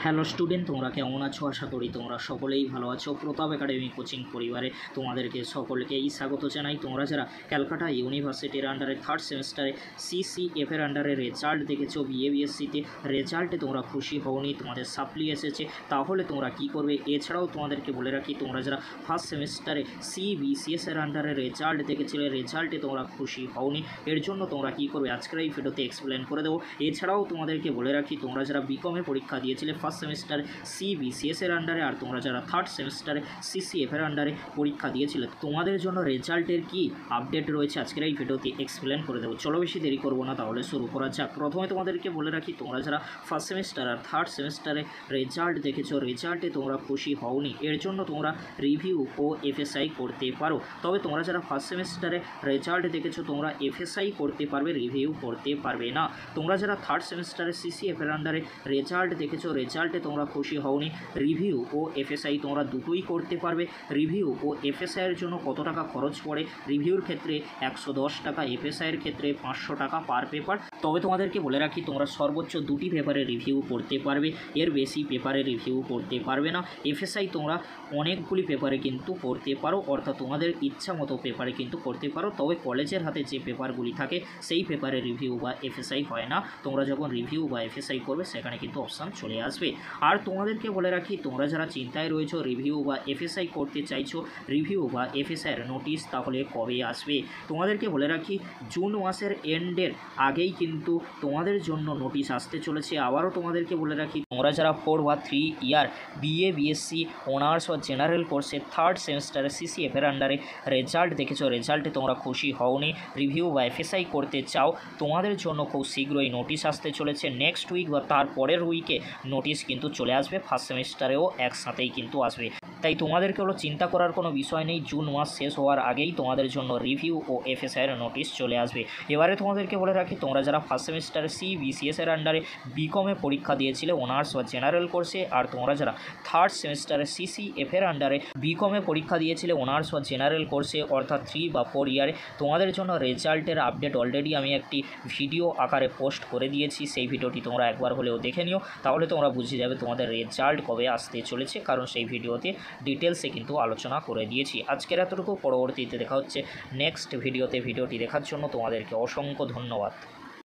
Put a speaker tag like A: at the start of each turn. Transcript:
A: Hello student, তোমরা কেমন আছো? আশা করি তোমরা সকলেই ভালো আছো। প্রতাপ একাডেমি কোচিং পরিবারে তোমাদেরকে সকলকেই স্বাগত জানাই। তোমরা যারা ক্যালকাটা ইউনিভার্সিটির আন্ডারে থার্ড সেমিস্টারে CCF এর আন্ডারে রেজাল্ট দেখেছো, BA-BSc-তে রেজাল্টে তোমরা খুশি হওনি, তোমাদের সাপ্লি এসেছে, তাহলে তোমরা কি করবে? এছাড়াও তোমাদেরকে বলে রাখি, তোমরা যারা ফার্স্ট সেমিস্টারে CBCS এর আন্ডারে রেজাল্ট দেখেছিলে, রেজাল্টে তোমরা খুশি হওনি, এর জন্য তোমরা কি করবে আজকের এই ভিডিওতে এক্সপ্লেন করে দেবো। এছাড়াও তোমাদেরকে বলে রাখি, তোমরা যারা বিকমে পরীক্ষা দিয়েছিলে ফার্স্ট সেমিস্টার CBCS এর আন্ডারে, আর তোমরা যারা থার্ড সেমিস্টারে CCF এর আন্ডারে পরীক্ষা দিয়েছিলে, তোমাদের জন্য রেজাল্টের কি আপডেট রয়েছে আজকের এই ভিডিওতে এক্সপ্লেন করে দেবো। চলো বেশি দেরি করবো না, তাহলে শুরু করা যাক। প্রথমে তোমাদেরকে বলে রাখি, তোমরা যারা ফার্স্ট সেমিস্টার আর থার্ড সেমিস্টারে রেজাল্ট দেখেছো, রেজাল্টে তোমরা খুশি হওনি, এর জন্য তোমরা রিভিউ ও FSI করতে পারো। তবে তোমরা যারা ফার্স্ট সেমিস্টারে রেজাল্ট দেখেছো, তোমরা FSI করতে পারবে, রিভিউ করতে পারবে না। তোমরা যারা থার্ড সেমিস্টারে CCF এর আন্ডারে রেজাল্ট দেখেছো, রেজাল্টে তোমরা খুশি হওনি, রিভিউ ও FSI তোমরা দুটোই করতে পারবে। রিভিউ ও FSI এর জন্য কত টাকা খরচ পড়ে? রিভিউর ক্ষেত্রে 110 টাকা, FSI এর ক্ষেত্রে 500 টাকা পার পেপার। তবে তোমাদেরকে বলে রাখি, তোমরা সর্বোচ্চ 2টি পেপারে রিভিউ করতে পারবে, এর বেশি পেপারে রিভিউ করতে পারবে না। FSI তোমরা অনেকগুলি পেপারে কিন্তু করতে পারো, অর্থাৎ তোমাদের ইচ্ছা মতো পেপারে কিন্তু করতে পারো। তবে কলেজের হাতে যে পেপারগুলি থাকে সেই পেপারে রিভিউ বা FSI হয় না। তোমরা যখন রিভিউ বা FSI করবে, সেখানে কিন্তু অপশান চলে আসবে। আর তোমাদেরকে বলে রাখি, তোমরা যারা চিন্তায় রয়েছো রিভিউ বা FSI করতে চাইছো, রিভিউ বা FSI এর নোটিশ তাহলে কবে আসবে? তোমাদেরকে বলে রাখি, জুন মাসের এন্ডের আগেই কিন্তু তোমাদের জন্য নোটিশ আসতে চলেছে। আবারও তোমাদেরকে বলে রাখি, তোমরা যারা 4 বা 3 ইয়ার BA-BSc অনার্স বা জেনারেল কোর্সে থার্ড সেমিস্টারে CCF এর আন্ডারে রেজাল্ট দেখেছো, রেজাল্টে তোমরা খুশি হওনি, রিভিউ বা FSI করতে চাও, তোমাদের জন্য খুব শীঘ্রই নোটিশ আসতে চলেছে। নেক্সট উইক বা তার পরের উইকে নোটিশ কিন্তু চলে আসবে, ফার্স্ট সেমিস্টারেও একসাথেই কিন্তু আসবে। তাই তোমাদেরকে হলো চিন্তা করার কোনো বিষয় নেই, জুন মাস শেষ হওয়ার আগেই তোমাদের জন্য রিভিউ ও FSI এর নোটিশ চলে আসবে। এবারে তোমাদেরকে বলে রাখি, তোমরা যারা ফার্স্ট সেমিস্টারে CBCS এর আন্ডারে বিকমে পরীক্ষা দিয়েছিলে অনার্স বা জেনারেল কোর্সে, আর তোমরা যারা থার্ড সেমিস্টারে CCF এর আন্ডারে বিকমে পরীক্ষা দিয়েছিলে অনার্স বা জেনারেল কোর্সে, অর্থাৎ 3 বা 4 ইয়ারে, তোমাদের জন্য রেজাল্টের আপডেট অলরেডি আমি একটি ভিডিও আকারে পোস্ট করে দিয়েছি। সেই ভিডিওটি তোমরা একবার হলেও দেখে নিও, তাহলে তোমরা বুঝে যাবে তোমাদের রেজাল্ট কবে আসতে চলেছে, কারণ সেই ভিডিওতে ডিটেলসে কিন্তু আলোচনা করে দিয়েছি। আজকের এতটুকু, পরবর্তীতে দেখা হচ্ছে নেক্সট ভিডিওতে। ভিডিওটি দেখার জন্য তোমাদেরকে অসংখ্য ধন্যবাদ।